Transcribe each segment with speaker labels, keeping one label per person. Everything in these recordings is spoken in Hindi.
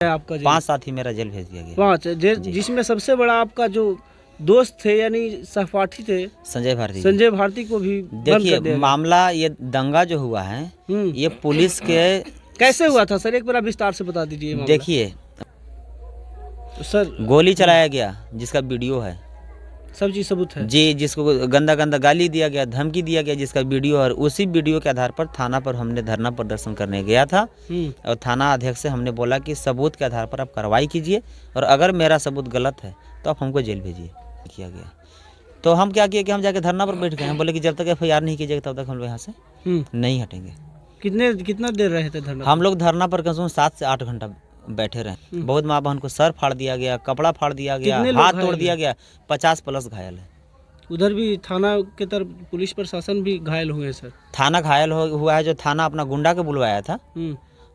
Speaker 1: आपका
Speaker 2: 5 साथी मेरा जेल भेज दिया गया।
Speaker 1: 5 जिसमें सबसे बड़ा आपका जो दोस्त थे यानी सहपाठी थे
Speaker 2: संजय भारती।
Speaker 1: संजय भारती को भी बंद कर दिया
Speaker 2: देखिए,
Speaker 1: गया।
Speaker 2: मामला ये दंगा जो हुआ है ये पुलिस के
Speaker 1: कैसे हुआ था सर, एक बार विस्तार से बता दीजिए मामला।
Speaker 2: देखिए
Speaker 1: सर
Speaker 2: गोली चलाया गया जिसका वीडियो है,
Speaker 1: सब चीज सबूत है
Speaker 2: जी, जिसको गंदा गंदा गाली दिया गया, धमकी दिया गया, जिसका वीडियो, और उसी वीडियो के आधार पर थाना पर हमने धरना प्रदर्शन करने गया था। और थाना अध्यक्ष से हमने बोला कि सबूत के आधार पर आप कार्रवाई कीजिए और अगर मेरा सबूत गलत है तो आप हमको जेल भेजिए। किया गया तो हम क्या किए कि हम जाके धरना पर बैठ गए। हम बोले कि जब तक FIR नहीं कीजिएगा तब तक हम लोग यहाँ से नहीं हटेंगे।
Speaker 1: कितना देर रहे थे धरना?
Speaker 2: हम लोग धरना पर कम से कम 7 से 8 घंटा बैठे रहे। बहुत माँ बहन को सर फाड़ दिया गया, कपड़ा फाड़ दिया गया, हाथ तोड़ दिया गया, 50+ घायल है।
Speaker 1: उधर भी थाना के तरफ पुलिस प्रशासन भी घायल हुए सर।
Speaker 2: थाना घायल हुआ है। जो थाना अपना गुंडा के बुलवाया था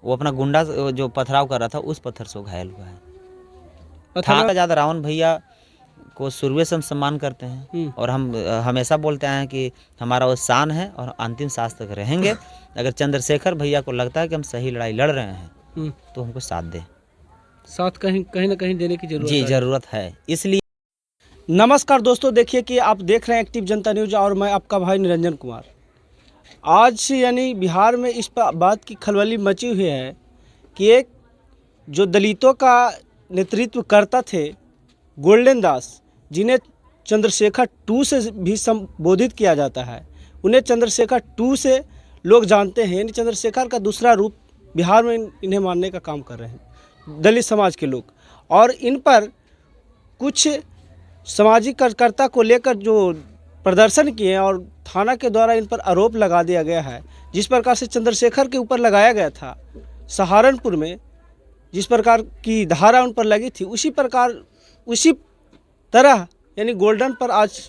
Speaker 2: वो अपना गुंडा जो पथराव कर रहा था उस पत्थर से घायल हुआ है। थाना ज़्यादा रावण भैया को शुरू से हम सम्मान करते हैं और हम हमेशा बोलते हैं कि हमारा वो शान है और अंतिम सांस तक रहेंगे। अगर चंद्रशेखर भैया को लगता है कि हम सही लड़ाई लड़ रहे हैं तो हमको साथ दे,
Speaker 1: साथ कहीं ना कहीं देने की जरूरत
Speaker 2: जी जरूरत है। इसलिए
Speaker 1: नमस्कार दोस्तों, देखिए कि आप देख रहे हैं एक्टिव जनता न्यूज़ और मैं आपका भाई निरंजन कुमार। आज यानी बिहार में इस बात की खलबली मची हुई है कि एक जो दलितों का नेतृत्व करता थे गोल्डन दास, जिन्हें चंद्रशेखर 2 से भी संबोधित किया जाता है, उन्हें चंद्रशेखर 2 से लोग जानते हैं। यानी चंद्रशेखर का दूसरा रूप बिहार में इन्हें मानने का काम कर रहे हैं दलित समाज के लोग। और इन पर कुछ सामाजिक कार्यकर्ता को लेकर जो प्रदर्शन किए और थाना के द्वारा इन पर आरोप लगा दिया गया है, जिस प्रकार से चंद्रशेखर के ऊपर लगाया गया था सहारनपुर में, जिस प्रकार की धारा उन पर लगी थी, उसी तरह यानी गोल्डन पर आज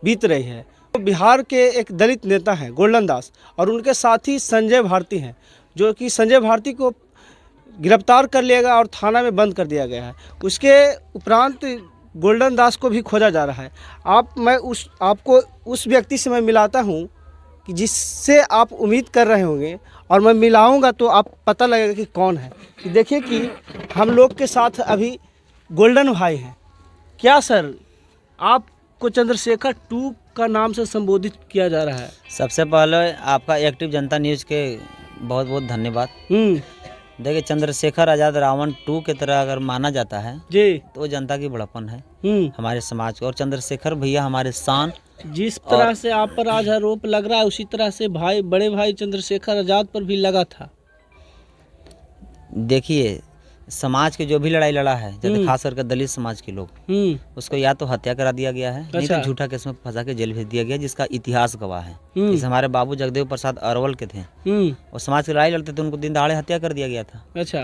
Speaker 1: बीत रही है। तो बिहार के एक दलित नेता हैं गोल्डन दास और उनके साथी संजय भारती हैं, जो कि संजय भारती को गिरफ्तार कर लिया गया और थाना में बंद कर दिया गया है। उसके उपरांत गोल्डन दास को भी खोजा जा रहा है। आपको उस व्यक्ति से मैं मिलाता हूँ कि जिससे आप उम्मीद कर रहे होंगे और मैं मिलाऊंगा तो आप पता लगेगा कि कौन है। कि देखिए कि हम लोग के साथ अभी गोल्डन भाई हैं। क्या सर, आपको चंद्रशेखर 2 का नाम से संबोधित किया जा रहा है?
Speaker 2: सबसे पहले आपका एक्टिव जनता न्यूज़ के बहुत बहुत धन्यवाद। देखिए, चंद्रशेखर आज़ाद रावण 2 की तरह अगर माना जाता है जी तो जनता की बड़प्पन है हमारे समाज को। और चंद्रशेखर भैया हमारे शान।
Speaker 1: जिस तरह से आप पर आज आरोप लग रहा है उसी तरह से बड़े भाई चंद्रशेखर आज़ाद पर भी लगा था।
Speaker 2: देखिए, समाज के जो भी लड़ाई लड़ा है, जैसे खास करके दलित समाज के लोग, उसको या तो हत्या करा दिया गया है, नहीं तो झूठा केस में फंसा के जेल भेज दिया गया, जिसका इतिहास गवाह है। जैसे हमारे बाबू जगदेव प्रसाद अरवल के थे और समाज की लड़ाई लड़ते थे, उनको दिन दहाड़े हत्या कर दिया गया था।
Speaker 1: अच्छा,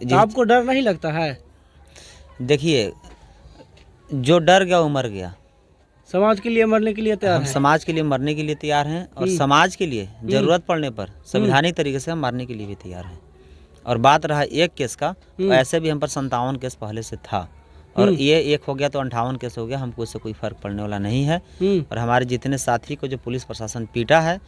Speaker 1: तो आपको डर नहीं लगता है?
Speaker 2: देखिए, जो डर गया वो मर गया।
Speaker 1: समाज के लिए मरने के लिए तैयार हैं।
Speaker 2: समाज के लिए मरने के लिए तैयार हैं और समाज के लिए जरूरत पड़ने पर संवैधानिक तरीके से हम मारने के लिए भी तैयार हैं। और बात रहा एक केस का, तो ऐसे भी हम पर 57 केस पहले से था और ये एक हो गया तो 58 केस हो गया। हमको इससे कोई फर्क पड़ने वाला नहीं है। और हमारे जितने साथी को जो पुलिस प्रशासन पीटा है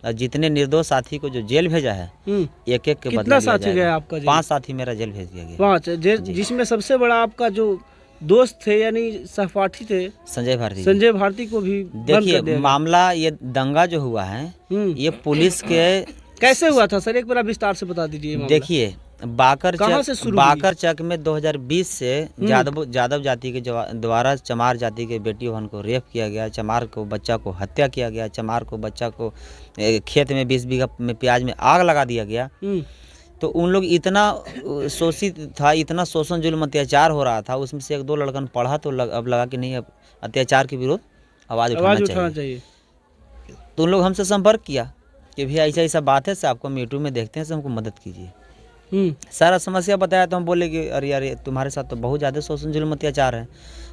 Speaker 2: और जितने निर्दोष साथी को जो जेल भेजा है, एक के बदला
Speaker 1: कितना साथी गया आपका?
Speaker 2: 5 साथी मेरा जेल भेज दिया गया।
Speaker 1: 5 जिसमें सबसे बड़ा आपका जो दोस्त थे यानी सहपाठी थे संजय भारती को भी
Speaker 2: देखिए, मामला ये दंगा जो हुआ है ये पुलिस के
Speaker 1: कैसे हुआ था सर, एक बार विस्तार से बता दीजिए।
Speaker 2: देखिए, बाकर चक में 2020 से जादव जाति के द्वारा चमार जाति के बेटी बहन को रेप किया गया। चमार को बच्चा को हत्या किया गया। चमार को बच्चा को खेत में 20 बीघा में प्याज में आग लगा दिया गया। तो उन लोग इतना शोषित था, इतना शोषण जुल्म अत्याचार हो रहा था, उसमें से 1-2 लड़कन पढ़ा तो अब लगा कि नहीं, अब अत्याचार के विरोध आवाज़ उठाना चाहिए। तो उन लोग हमसे संपर्क किया कि भैया ऐसा बात है, से आपको हम यूट्यूब में देखते हैं, से हमको मदद कीजिए। सारा समस्या बताया तो हम बोले कि अरे यार, तुम्हारे साथ तो बहुत ज़्यादा शोषण जुल्म अत्याचार है।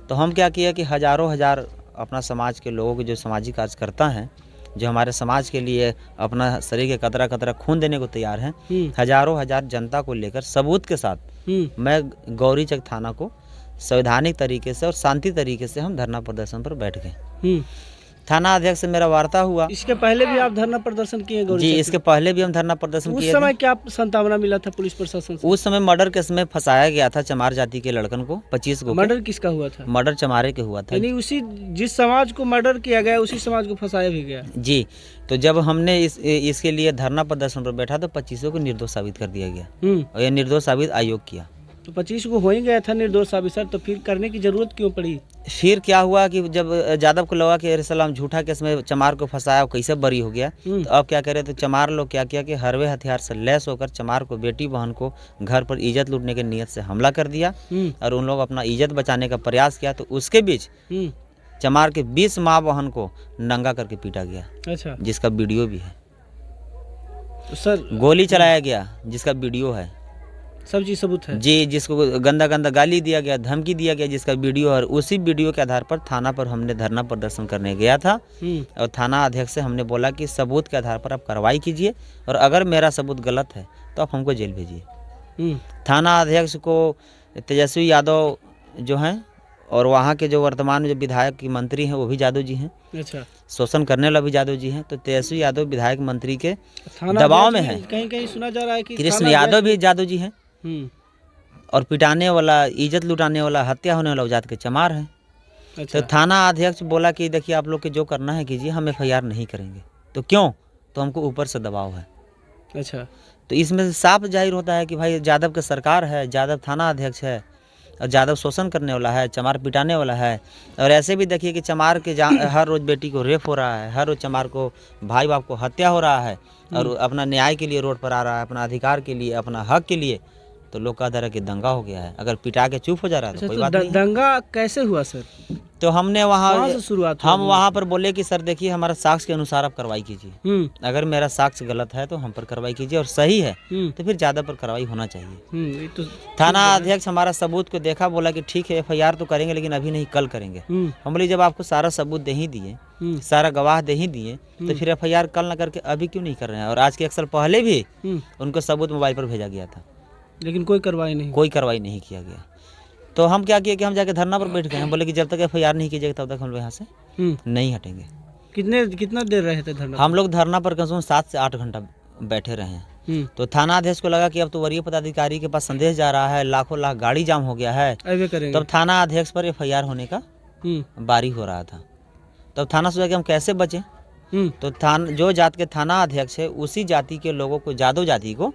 Speaker 2: तो हम क्या किया कि हजार अपना समाज के लोगों के जो सामाजिक कार्यकर्ता हैं, जो हमारे समाज के लिए अपना शरीर के कतरा खून देने को तैयार हैं, हजार जनता को लेकर सबूत के साथ मैं गौरी चक थाना को संवैधानिक तरीके से और शांति तरीके से हम धरना प्रदर्शन पर बैठ गए। थाना अध्यक्ष से मेरा वार्ता हुआ।
Speaker 1: इसके पहले भी आप धरना प्रदर्शन किए गौरी
Speaker 2: जी,
Speaker 1: चौक
Speaker 2: इसके पहले भी हम धरना प्रदर्शन
Speaker 1: पे? उस
Speaker 2: किए
Speaker 1: समय
Speaker 2: थे।
Speaker 1: क्या संतावना मिला था पुलिस प्रशासन से?
Speaker 2: उस समय मर्डर केस में फंसाया गया था चमार जाति के लड़कन को, 25 को।
Speaker 1: मर्डर किसका हुआ था?
Speaker 2: मर्डर चमारे के हुआ था।
Speaker 1: यानी उसी जिस समाज को मर्डर किया गया उसी समाज को फंसाया भी गया।
Speaker 2: जी, तो जब हमने इसके लिए धरना प्रदर्शन पर बैठा तो 25 को निर्दोष साबित कर दिया गया और यह निर्दोष साबित आयोग किया।
Speaker 1: तो 25 को हो ही गया था निर्दोष साबित सर, तो फिर करने की जरूरत क्यों पड़ी?
Speaker 2: फिर क्या हुआ कि जब यादव को लगा कि अरे सलाम झूठा केस में चमार को फंसाया, कैसे बरी हो गया, तो अब क्या करे, तो चमार लोग क्या किया कि हरवे हथियार से लैस होकर चमार को, बेटी बहन को घर पर इज्जत लूटने की नीयत से हमला कर दिया और उन लोग अपना इज्जत बचाने का प्रयास किया। तो उसके बीच चमार के 20 माँ बहन को नंगा करके पीटा गया।
Speaker 1: अच्छा,
Speaker 2: जिसका वीडियो भी है।
Speaker 1: तो सर
Speaker 2: गोली चलाया गया जिसका वीडियो है,
Speaker 1: सब चीज सबूत है
Speaker 2: जी। जिसको गंदा गंदा गाली दिया गया, धमकी दिया गया, जिसका वीडियो है। और उसी वीडियो के आधार पर थाना पर हमने धरना प्रदर्शन करने गया था और थाना अध्यक्ष से हमने बोला कि सबूत के आधार पर आप कार्रवाई कीजिए और अगर मेरा सबूत गलत है तो आप हमको जेल भेजिए। थाना अध्यक्ष को तेजस्वी यादव जो हैं और वहाँ के जो वर्तमान जो विधायक की मंत्री हैं वो भी यादव जी हैं।
Speaker 1: अच्छा,
Speaker 2: शोषण करने वाला भी यादव जी हैं। तो तेजस्वी यादव विधायक मंत्री के दबाव में है।
Speaker 1: कहीं कहीं सुना जा रहा है कि
Speaker 2: कृष्ण यादव भी यादव जी हैं और पिटाने वाला, इज्जत लुटाने वाला, हत्या होने वाला जात के चमार है।
Speaker 1: अच्छा।
Speaker 2: तो थाना अध्यक्ष बोला कि देखिए आप लोग के जो करना है कीजिए, हम FIR नहीं करेंगे। तो क्यों? तो हमको ऊपर से दबाव है।
Speaker 1: अच्छा,
Speaker 2: तो इसमें से साफ जाहिर होता है कि भाई यादव की सरकार है, यादव थाना अध्यक्ष है और यादव शोषण करने वाला है, चमार पिटाने वाला है। और ऐसे भी देखिए कि चमार के हर रोज़ बेटी को रेप हो रहा है, हर रोज़ चमार को भाई बाप को हत्या हो रहा है और अपना न्याय के लिए रोड पर आ रहा है, अपना अधिकार के लिए, अपना हक के लिए। तो लोग का दर कि दंगा हो गया है। अगर पिटा के चुप हो जा रहा है तो कोई बात नहीं।
Speaker 1: दंगा कैसे हुआ सर?
Speaker 2: तो हमने
Speaker 1: कहाँ से शुरुआत
Speaker 2: हम वहाँ पर बोले कि सर देखिए हमारा साक्ष्य के अनुसार आप कार्रवाई कीजिए। अगर मेरा साक्ष्य गलत है तो हम पर कार्रवाई कीजिए और सही है तो फिर ज़्यादा पर कार्रवाई होना चाहिए।
Speaker 1: तो
Speaker 2: थाना अध्यक्ष हमारा सबूत को देखा, बोला कि ठीक है FIR तो करेंगे लेकिन अभी नहीं, कल करेंगे। हम बोले जब आपको सारा सबूत दे ही दिए, सारा गवाह दे ही दिए, तो फिर FIR कल ना करके अभी क्यों नहीं कर रहे हैं? और आज के 1 साल पहले भी उनको सबूत मोबाइल पर भेजा गया था
Speaker 1: लेकिन कोई कार्रवाई नहीं
Speaker 2: किया गया। तो हम क्या किए कि हम जाके धरना पर बैठ गए। हम बोले कि जब तक FIR नहीं कीजिएगा तब तक हम लोग यहाँ से नहीं हटेंगे।
Speaker 1: कितना देर रहे थे धरना?
Speaker 2: हम लोग धरना पर कम से कम 7 से 8 घंटा बैठे रहे हैं। तो थाना अध्यक्ष को लगा कि अब तो वरीय पदाधिकारी के पास संदेश जा रहा है, लाखों लाख गाड़ी जाम हो गया है, तब थाना अध्यक्ष पर FIR होने का बारी हो रहा था। तब थाना सोचा कि हम कैसे बचें। तो जो जात के थाना अध्यक्ष है उसी जाति के लोगों को, यादव जाति को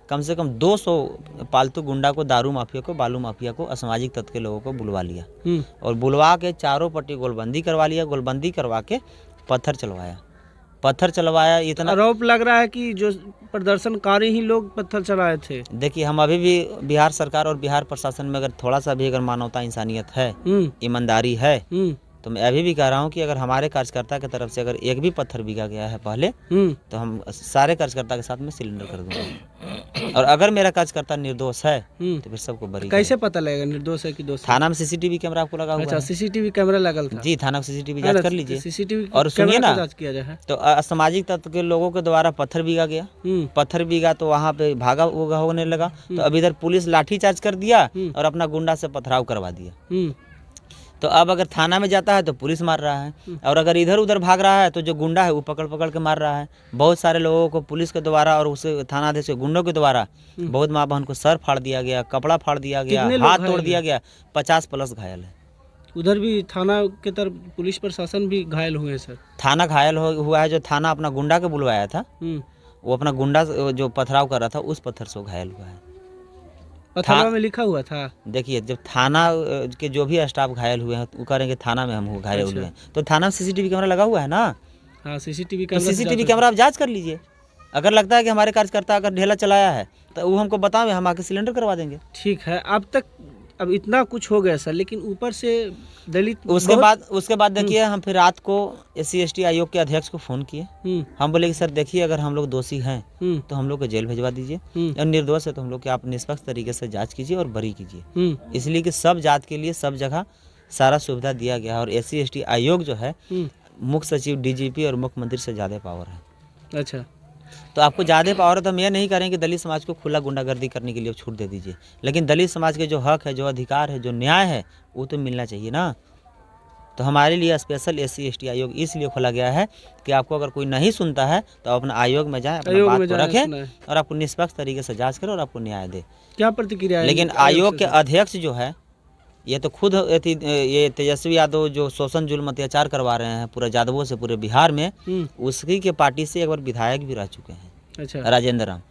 Speaker 2: कम से कम 200 पालतू गुंडा को, दारू माफिया को, बालू माफिया को, असामाजिक तत्व के लोगों को बुलवा लिया और बुलवा के चारों पट्टी गोलबंदी करवा लिया। गोलबंदी करवा के पत्थर चलवाया। इतना
Speaker 1: आरोप लग रहा है कि जो प्रदर्शनकारी ही लोग पत्थर चलाए थे।
Speaker 2: देखिए हम अभी भी बिहार सरकार और बिहार प्रशासन में अगर थोड़ा सा भी अगर मानवता, इंसानियत है, ईमानदारी है, तो मैं अभी भी कह रहा हूँ कि अगर हमारे कार्यकर्ता की तरफ से अगर एक भी पत्थर बिका गया है पहले, तो हम सारे कार्यकर्ता के साथ में सिलेंडर कर दूंगा। और अगर मेरा कार्यकर्ता निर्दोष है तो फिर सबको बरी।
Speaker 1: कैसे पता लगेगा निर्दोष है कि दोषी?
Speaker 2: थाना में CCTV कैमरा आपको लगा हुआ है।
Speaker 1: अच्छा, CCTV कैमरा लगल था?
Speaker 2: जी, थाना में CCTV जांच कर लीजिए।
Speaker 1: CCTV
Speaker 2: और सुनिए ना,
Speaker 1: जांच किया जाए।
Speaker 2: तो असामाजिक तत्व के लोगों के द्वारा पत्थर बिका गया। पत्थर बिका तो वहाँ पे भागा होने लगा। तो अब इधर पुलिस लाठीचार्ज कर दिया और अपना गुंडा से पथराव करवा दिया। तो अब अगर थाना में जाता है तो पुलिस मार रहा है और अगर इधर उधर भाग रहा है तो जो गुंडा है वो पकड़ के मार रहा है। बहुत सारे लोगों को पुलिस के द्वारा और उस थाना अध्यक्ष के गुंडों के द्वारा बहुत माँ बहन को सर फाड़ दिया गया, कपड़ा फाड़ दिया गया, हाथ तोड़ दिया गया। 50+ घायल है।
Speaker 1: उधर भी थाना के तरफ पुलिस प्रशासन भी घायल हुए सर?
Speaker 2: थाना घायल हुआ है। जो थाना अपना गुंडा के बुलवाया था वो अपना गुंडा जो पथराव कर रहा था उस पत्थर से घायल हुआ है।
Speaker 1: पथरवा में लिखा हुआ था।
Speaker 2: देखिए जब थाना के जो भी स्टाफ घायल हुए हैं वो करेंगे थाना में हम घायल हुए हैं। तो थाना में CCTV कैमरा लगा हुआ है ना।
Speaker 1: हाँ, CCTV
Speaker 2: कैमरा आप जांच कर लीजिए। अगर लगता है कि हमारे कार्यकर्ता अगर ढेला चलाया है तो वो हमको बताओ, हम आके सिलेंडर करवा देंगे।
Speaker 1: ठीक है। अब इतना कुछ हो गया सर, लेकिन ऊपर से दलित
Speaker 2: उसके बाद देखिए हम फिर रात को SC/ST आयोग के अध्यक्ष को फ़ोन किए। हम बोले कि सर देखिए अगर हम लोग दोषी हैं तो हम लोग को जेल भिजवा दीजिए और निर्दोष है तो हम लोग के आप निष्पक्ष तरीके से जांच कीजिए और बरी कीजिए। इसलिए कि सब जात के लिए सब जगह सारा सुविधा दिया गया है और SC/ST आयोग जो है मुख्य सचिव, DGP और मुख्यमंत्री से ज़्यादा पावर है।
Speaker 1: अच्छा,
Speaker 2: तो आपको ज़्यादा पावर है तो हम ये नहीं करें कि दलित समाज को खुला गुंडागर्दी करने के लिए छूट दे दीजिए, लेकिन दलित समाज के जो हक है, जो अधिकार है, जो न्याय है वो तो मिलना चाहिए ना। तो तो हमारे लिए स्पेशल SC/ST आयोग इसलिए खोला गया है कि आपको अगर कोई नहीं सुनता है तो अपना आयोग में जाए, अपना बात को रखें और आपको निष्पक्ष तरीके से जांच करें और आपको न्याय दे।
Speaker 1: क्या प्रतिक्रिया है?
Speaker 2: लेकिन आयोग के अध्यक्ष जो है ये तो खुद ये तेजस्वी यादव जो शोषण जुल्म अत्याचार करवा रहे हैं पूरे यादवों से पूरे बिहार में, उसकी के पार्टी से एक बार विधायक भी रह चुके हैं।
Speaker 1: अच्छा।
Speaker 2: राजेंद्र राम,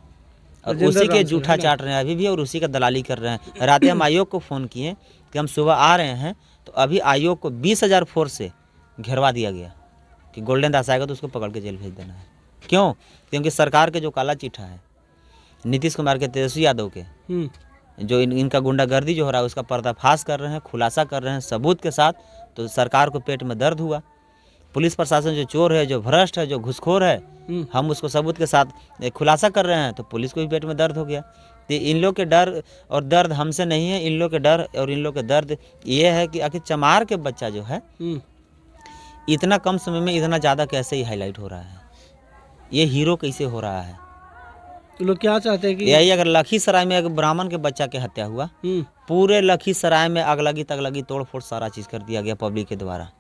Speaker 2: और उसी के जूठा चाट रहे हैं अभी भी और उसी का दलाली कर रहे हैं। रात हम आयोग को फ़ोन किए कि हम सुबह आ रहे हैं, तो अभी आयोग को 20,000 फोर्स से घेरवा दिया गया कि गोल्डन दास आएगा तो उसको पकड़ के जेल भेज देना है। क्यों? क्योंकि सरकार के जो काला चिट्ठा है नीतीश कुमार के, तेजस्वी यादव के, जो इनका गुंडागर्दी जो हो रहा है उसका पर्दाफाश कर रहे हैं, खुलासा कर रहे हैं सबूत के साथ। तो सरकार को पेट में दर्द हुआ। पुलिस प्रशासन जो चोर है, जो भ्रष्ट है, जो घुसखोर है, हम उसको सबूत के साथ खुलासा कर रहे हैं, तो पुलिस को भी पेट में दर्द हो गया। तो इन लोग के डर और दर्द हमसे नहीं है, इन लोग के डर और इन लोग के दर्द ये है कि आखिर चमार के बच्चा जो है इतना कम समय में इतना ज़्यादा कैसे ही हाईलाइट हो रहा है, ये हीरो कैसे हो रहा है।
Speaker 1: तो लोग क्या चाहते हैं कि
Speaker 2: यही अगर लखीसराय में एक ब्राह्मण के बच्चा के हत्या हुआ, पूरे लखीसराय में अगलगी तगलगी तोड़ फोड़ सारा चीज़ कर दिया गया पब्लिक के द्वारा।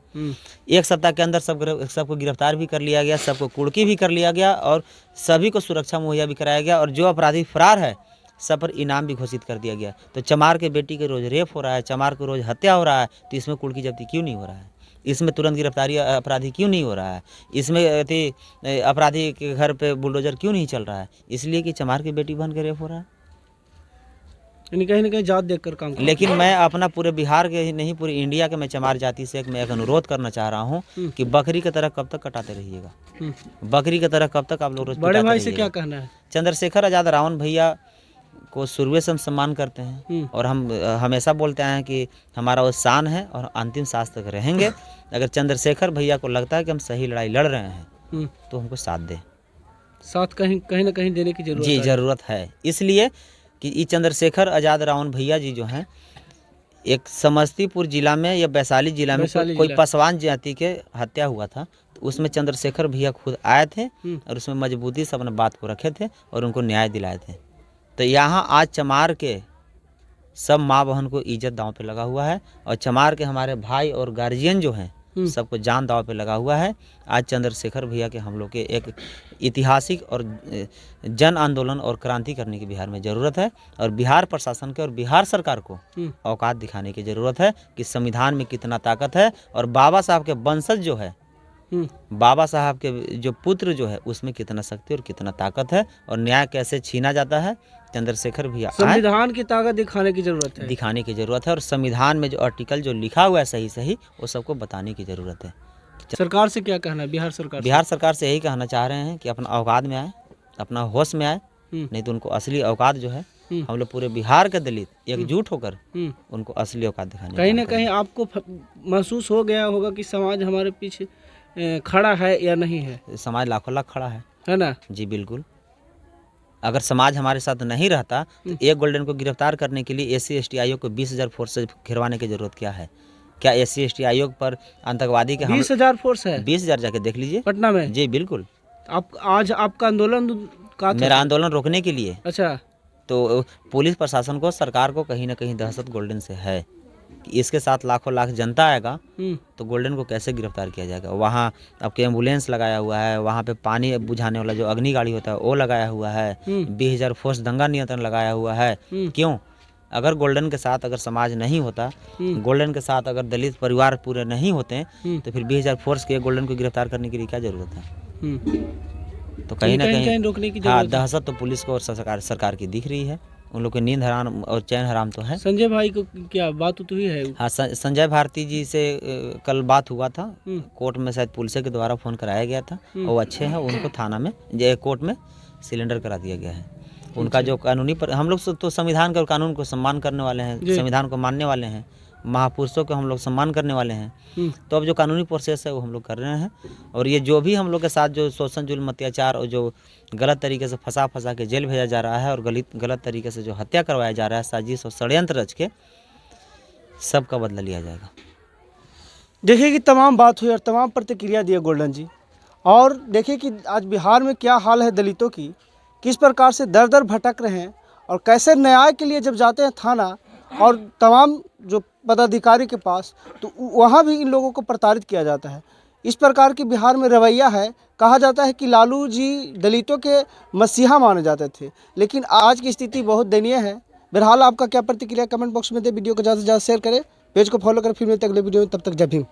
Speaker 2: एक सप्ताह के अंदर सबको गिरफ्तार भी कर लिया गया, सबको कुर्की भी कर लिया गया और सभी को सुरक्षा मुहैया भी कराया गया, और जो अपराधी फरार है सब पर इनाम भी घोषित कर दिया गया। तो चमार के बेटी के रोज़ रेप हो रहा है, चमार को रोज़ हत्या हो रहा है, तो इसमें कुर्की जब्ती क्यों नहीं हो रहा है? इसमें तुरंत गिरफ्तारी अपराधी क्यों नहीं हो रहा है? इसमें अपराधी के घर पे बुलडोजर क्यों नहीं चल रहा है? इसलिए कि चमार की बेटी बहन के रेप हो रहा है।
Speaker 1: कहीं ना कहीं जात देखकर काम कर।
Speaker 2: लेकिन मैं अपना पूरे बिहार के ही नहीं पूरी इंडिया के मैं चमार जाति से मैं एक अनुरोध करना चाह रहा हूँ कि बकरी की तरह कब तक कटाते रहिएगा, बकरी की तरह कब तक आप लोग रोज
Speaker 1: बड़े भाई से क्या कहना है?
Speaker 2: चंद्रशेखर आज़ाद रावण भैया को शुरू से हम सम्मान करते हैं और हम हमेशा बोलते हैं कि हमारा वो शान है और अंतिम सांस तक रहेंगे। अगर चंद्रशेखर भैया को लगता है कि हम सही लड़ाई लड़ रहे हैं तो हमको साथ दे,
Speaker 1: साथ कहीं ना कहीं देने की जरूरत
Speaker 2: जी ज़रूरत है। इसलिए कि ये चंद्रशेखर आज़ाद रावण भैया जी जो हैं, एक समस्तीपुर जिला में या वैशाली जिला में कोई पासवान जाति के हत्या हुआ था, तो उसमें चंद्रशेखर भैया खुद आए थे और उसमें मजबूती से अपने बात को रखे थे और उनको न्याय दिलाए थे। तो यहाँ आज चमार के सब माँ बहन को इज्जत दांव पे लगा हुआ है और चमार के हमारे भाई और गार्जियन जो हैं सबको जान दांव पे लगा हुआ है। आज चंद्रशेखर भैया के हम लोग के एक ऐतिहासिक और जन आंदोलन और क्रांति करने की बिहार में ज़रूरत है और बिहार प्रशासन के और बिहार सरकार को औकात दिखाने की ज़रूरत है कि संविधान में कितना ताकत है और बाबा साहब के वंशज जो है, बाबा साहब के जो पुत्र जो है उसमें कितना शक्ति और कितना ताकत है और न्याय कैसे छीना जाता है। चंद्रशेखर भैया
Speaker 1: संविधान की ताकत दिखाने की ज़रूरत है,
Speaker 2: दिखाने की ज़रूरत है और संविधान में जो आर्टिकल जो लिखा हुआ है सही सही वो सबको बताने की ज़रूरत है।
Speaker 1: सरकार से क्या कहना है? बिहार सरकार
Speaker 2: से यही कहना चाह रहे हैं कि अपना औकात में आए, अपना होश में आए, नहीं तो उनको असली औकात जो है हम लोग पूरे बिहार के दलित एकजुट होकर उनको असली औकात दिखाने।
Speaker 1: कहीं ना कहीं आपको महसूस हो गया होगा कि समाज हमारे पीछे खड़ा है या नहीं है?
Speaker 2: समाज लाखों लाख खड़ा है
Speaker 1: ना? जी
Speaker 2: बिल्कुल। अगर समाज हमारे साथ नहीं रहता तो एक गोल्डन को गिरफ्तार करने के लिए SC/ST आयोग को 20,000 फोर्स से घिरवाने की जरूरत क्या है? क्या SC/ST आयोग पर आतंकवादी के
Speaker 1: 20,000 फोर्स है?
Speaker 2: 20,000 जाके देख लीजिए
Speaker 1: पटना में।
Speaker 2: जी बिल्कुल।
Speaker 1: आज आपका आंदोलन का
Speaker 2: मेरा आंदोलन रोकने के लिए।
Speaker 1: अच्छा। तो
Speaker 2: पुलिस प्रशासन को, सरकार को कहीं ना कहीं दहशत गोल्डन से है कि इसके साथ लाखों लाख जनता आएगा तो गोल्डन को कैसे गिरफ्तार किया जाएगा। वहाँ आपके एम्बुलेंस लगाया हुआ है, वहाँ पे पानी बुझाने वाला जो अग्नि गाड़ी होता है वो लगाया हुआ है, 20,000 फोर्स दंगा नियंत्रण लगाया हुआ है। क्यों? अगर गोल्डन के साथ अगर समाज नहीं होता, गोल्डन के साथ अगर दलित परिवार पूरे नहीं होते तो फिर 20,000 फोर्स के गोल्डन को गिरफ्तार करने के लिए क्या जरूरत है? तो कहीं ना कहीं
Speaker 1: रोकने की
Speaker 2: हाँ, दहशत तो पुलिस को और सरकार की दिख रही है। उन लोग की नींद हराम और चैन हराम तो है।
Speaker 1: संजय भाई को क्या बात हुई है?
Speaker 2: हाँ, संजय भारती जी से कल बात हुआ था, कोर्ट में शायद पुलिस के द्वारा फ़ोन कराया गया था और वो अच्छे हैं, उनको थाना में कोर्ट में सिलेंडर करा दिया गया है। उनका जो कानूनी पर हम लोग तो संविधान का कानून को सम्मान करने वाले हैं, संविधान को मानने वाले हैं, महापुरुषों को हम लोग सम्मान करने वाले हैं। तो अब जो कानूनी प्रोसेस है वो हम लोग कर रहे हैं और ये जो भी हम लोग के साथ जो शोषण जुल्म अत्याचार और जो गलत तरीके से फंसा के जेल भेजा जा रहा है और गलत तरीके से जो हत्या करवाया जा रहा है साजिश और षड्यंत्र रच के, सबका बदला लिया जाएगा।
Speaker 1: देखिए कि तमाम बात हुई और तमाम प्रतिक्रिया दिए गोल्डन जी, और देखिए कि आज बिहार में क्या हाल है दलितों की, किस प्रकार से दर दर भटक रहे हैं और कैसे न्याय के लिए जब जाते हैं थाना और तमाम जो पदाधिकारी के पास, तो वहाँ भी इन लोगों को प्रताड़ित किया जाता है। इस प्रकार की बिहार में रवैया है। कहा जाता है कि लालू जी दलितों के मसीहा माने जाते थे, लेकिन आज की स्थिति बहुत दयनीय है। बहरहाल आपका क्या प्रतिक्रिया कमेंट बॉक्स में दे। वीडियो को ज़्यादा से ज़्यादा शेयर करें, पेज को फॉलो करें। फिर मिलते हैं अगले वीडियो में, तब तक जय भीम।